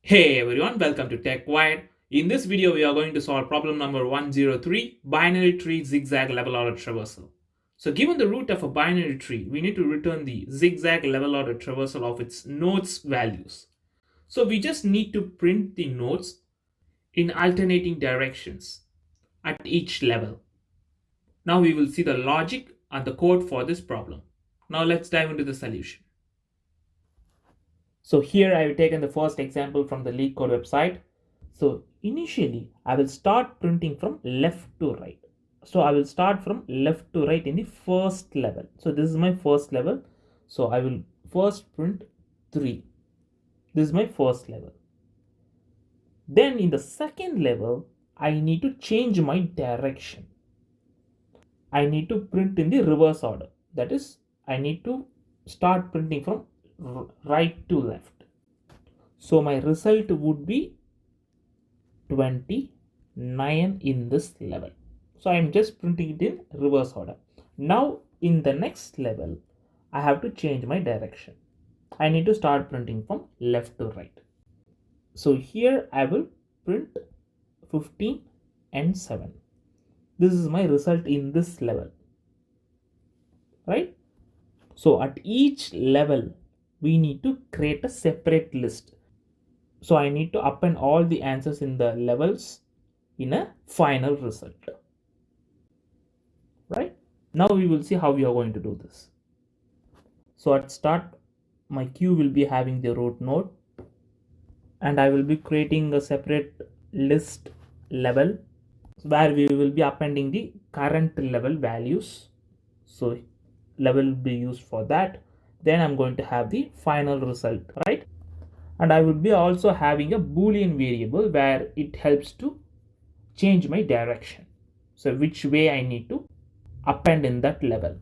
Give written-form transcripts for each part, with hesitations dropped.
Hey everyone, welcome to TechWire. In this video, we are going to solve problem number 103, binary tree zigzag level order traversal. So given the root of a binary tree, we need to return the zigzag level order traversal of its nodes values. So we just need to print the nodes in alternating directions at each level. Now we will see the logic and the code for this problem. Now let's dive into the solution. So here I have taken the first example from the Leetcode website. So initially I will start printing from left to right. So I will start from left to right in the first level. So this is my first level. So I will first print 3. This is my first level. Then in the second level, I need to change my direction. I need to print in the reverse order. That is, I need to start printing from right to left. So my result would be 29 in this level. So I'm just printing it in reverse order. Now in the next level, I have to change my direction. I need to start printing from left to right. So here I will print 15 and 7. This is my result in this level, right? So at each level, we need to create a separate list. So I need to append all the answers in the levels in a final result, right? Now we will see how we are going to do this. So at start, my queue will be having the root node, and I will be creating a separate list level where we will be appending the current level values. So level will be used for that. Then I'm going to have the final result, right? And I will be also having a boolean variable where it helps to change my direction. So which way I need to append in that level.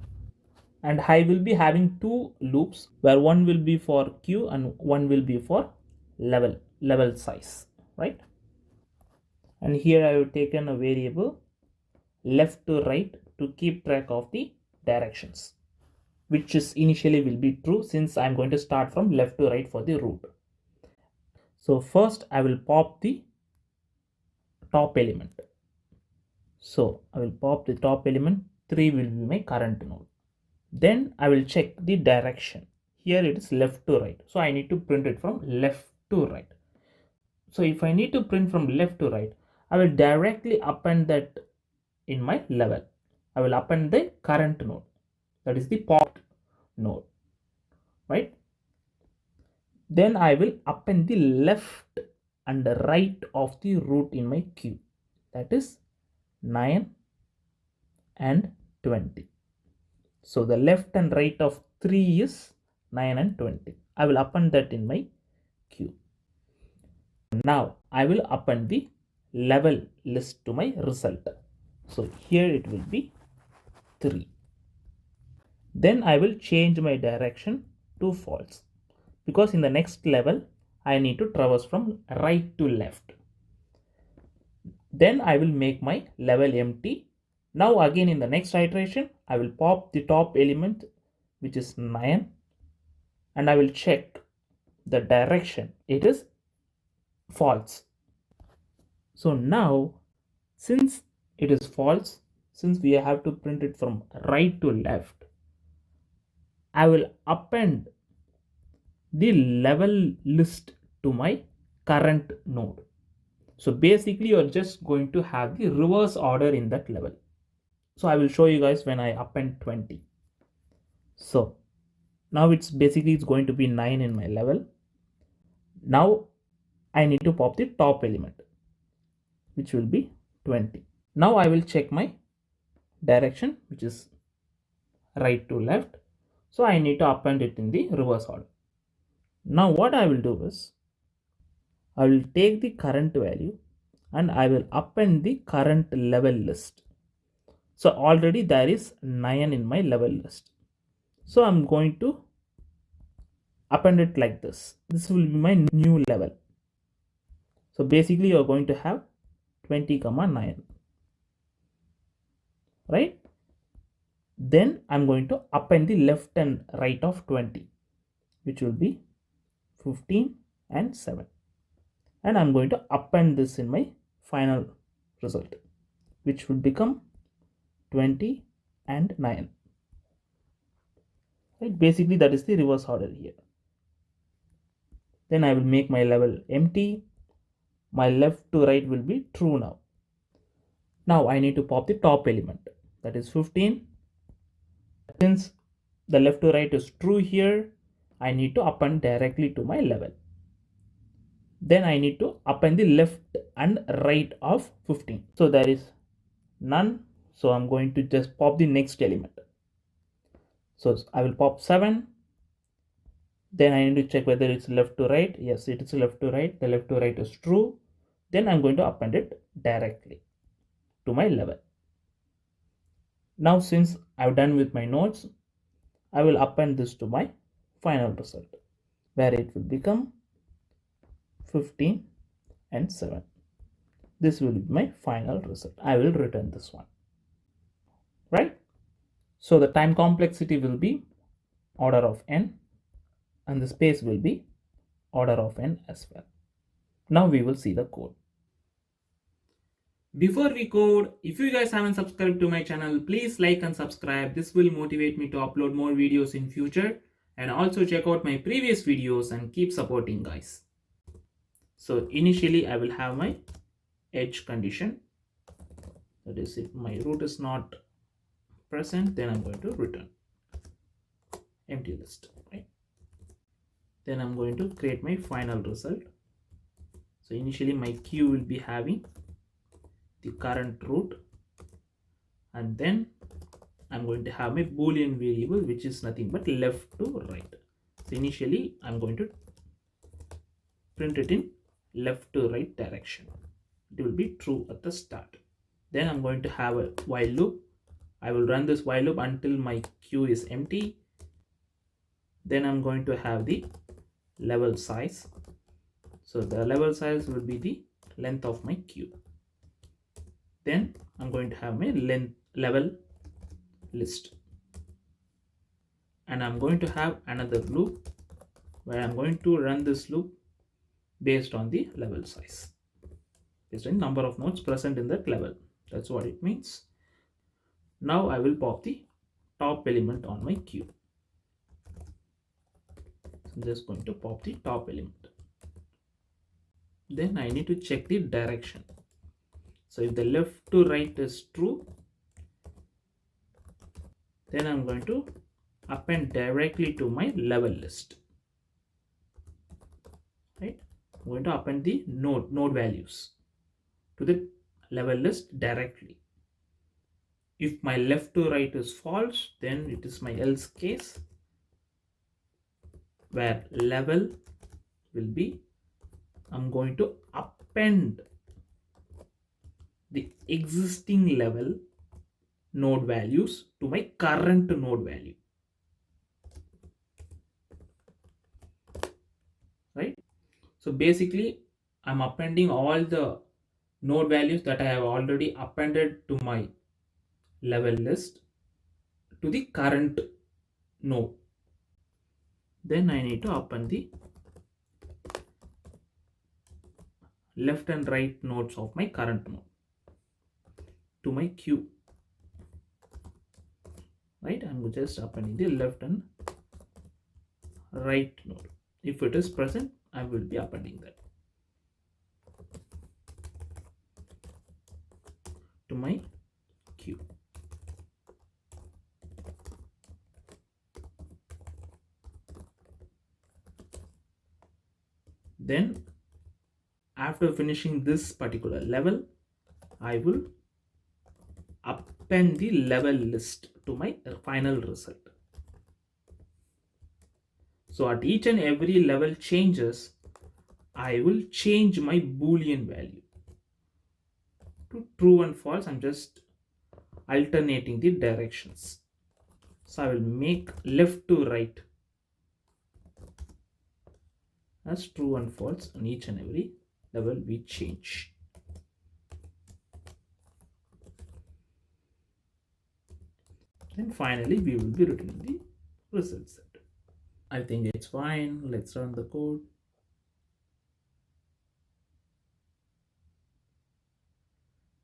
And I will be having two loops where one will be for queue and one will be for level size, right? And here I have taken a variable left to right to keep track of the directions, which is initially will be true since I'm going to start from left to right for the root. So first I will pop the top element. So I will pop the top element. 3 will be my current node. Then I will check the direction. Here it is left to right. So I need to print it from left to right. So if I need to print from left to right, I will directly append that in my level. I will append the current node. That is the popped node, right? Then I will append the left and the right of the root in my queue. That is 9 and 20. So the left and right of 3 is 9 and 20. I will append that in my queue. Now I will append the level list to my result. So here it will be 3. Then I will change my direction to false because in the next level I need to traverse from right to left. Then I will make my level empty. Now again in the next iteration I will pop the top element, which is 9, and I will check the direction. It is false. So now since it is false, since we have to print it from right to left, I will append the level list to my current node. So basically you're just going to have the reverse order in that level. So I will show you guys when I append 20. So now it's going to be 9 in my level. Now I need to pop the top element, which will be 20. Now I will check my direction, which is right to left. So I need to append it in the reverse order. Now what I will do is I will take the current value and I will append the current level list. So already there is 9 in my level list. So I'm going to append it like this. This will be my new level. So basically you're going to have 20 comma 9, right? Then I'm going to append the left and right of 20, which will be 15 and 7. and I'm going to append this in my final result, which would become 20 and 9. Right? Basically, that is the reverse order here. Then I will make my level empty. My left to right will be true now. Now I need to pop the top element, that is 15. Since the left to right is true here, I need to append directly to my level. Then I need to append the left and right of 15. So there is none. So I'm going to just pop the next element. So I will pop 7. Then I need to check whether it's left to right. Yes, it is left to right. The left to right is true. Then I'm going to append it directly to my level. Now since I've done with my nodes, I will append this to my final result, where it will become 15 and 7. This will be my final result. I will return this one, right? So the time complexity will be order of n, and the space will be order of n as well. Now we will see the code. Before we code, if you guys haven't subscribed to my channel, please like and subscribe. This will motivate me to upload more videos in future, and also check out my previous videos and keep supporting, guys. So initially I will have my edge condition, that is if my root is not present, then I'm going to return empty list, right? Then I'm going to create my final result. So initially my queue will be having the current root, and then I'm going to have my boolean variable, which is nothing but left to right. So initially I'm going to print it in left to right direction. It will be true at the start. Then I'm going to have a while loop. I will run this while loop until my queue is empty. Then I'm going to have the level size. So the level size will be the length of my queue. Then I'm going to have my level list, and I'm going to have another loop where I'm going to run this loop based on the level size, based on number of nodes present in that level. That's what it means. Now I will pop the top element on my queue. So I'm just going to pop the top element. Then I need to check the direction. So if the left to right is true, then I'm going to append directly to my level list, right? I'm going to append the node values to the level list directly. If my left to right is false, then it is my else case, where level will be, I'm going to append the existing level node values to my current node value, right? So basically I'm appending all the node values that I have already appended to my level list to the current node. Then I need to append the left and right nodes of my current node to my queue, right? I'm just appending the left and right node. If it is present, I will be appending that to my queue. Then after finishing this particular level, I will append the level list to my final result. So at each and every level changes, I will change my boolean value to true and false. I'm just alternating the directions. So I will make left to right as true and false on each and every level we change. And finally we will be returning the result set. I think it's fine. Let's run the code.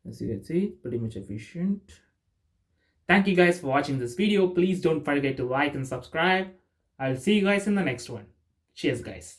As you can see, pretty much efficient. Thank you guys for watching this video. Please don't forget to like and subscribe. I'll see you guys in the next one. Cheers, guys.